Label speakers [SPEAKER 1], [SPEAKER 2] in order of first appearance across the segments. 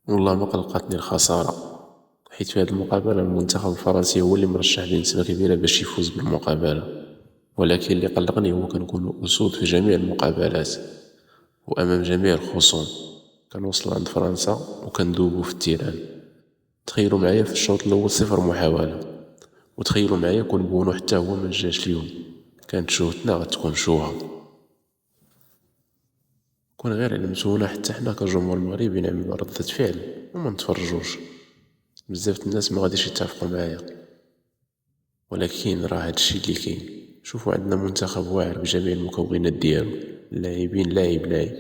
[SPEAKER 1] والله ما قلقتني الخسارة، حيت في هذه المقابلة المنتخب الفرنسي هو اللي مرشح بنسبة كبيرة باش يفوز بالمقابلة، ولكن اللي قلقني هو كنكونو أسود في جميع المقابلات وأمام جميع الخصوم، كنوصلو عند فرنسا وكندوبو في التيران. تخيلوا معايا في الشوط الأول 0 محاولة، وتخيلوا معايا كون بونو حتى هو منجاش اليوم، كانت شوهتنا غتكون شوهة. كون غير علمتونا حتى حنا كجمهور مغربي نعملو ردة فعل وما نتفرجوش. بزاف الناس ما غاديش يتفقوا معايا، ولكن راه هادشي اللي كاين. شوفوا عندنا منتخب واعر بجميع المكونات ديالو، اللاعبين لاعب،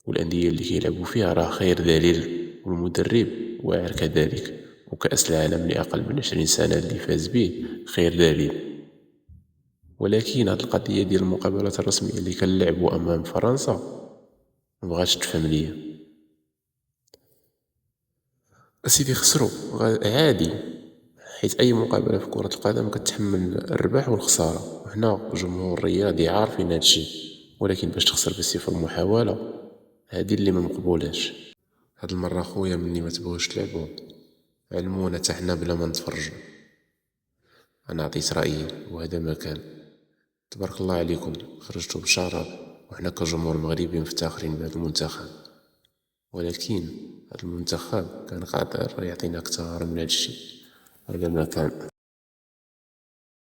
[SPEAKER 1] والانديه اللي كيلعبوا فيها راه خير دليل، والمدرب واعر كذلك، وكأس العالم لأقل من 20 سنة اللي فاز به خير دليل. ولكن هاد القضية ديال المقابلات الرسمية اللي كنلعبوا أمام فرنسا مبغاتش تفهم ليا. أسيدي خسروا عادي، حيت أي مقابلة في كرة القدم كتحمل الربح والخسارة، وحنا جمهور رياضي عارفين هادشي، ولكن باش تخسر بصفر محاولة هادي اللي ما مقبولاش. هاد المرة خويا مني ما تبغوش تلعبوا علمونا حتى حنا بلا ما نتفرجوا. أنا عطيت رأيي وهذا ما كان. تبارك الله عليكم، خرجتوا بشرف، وحنا كجمهور مغربي مفتخرين بهذا المنتخب، ولكن هذا المنتخب كان قادر يعطينا أكثر من هادشي. هذا ما كان.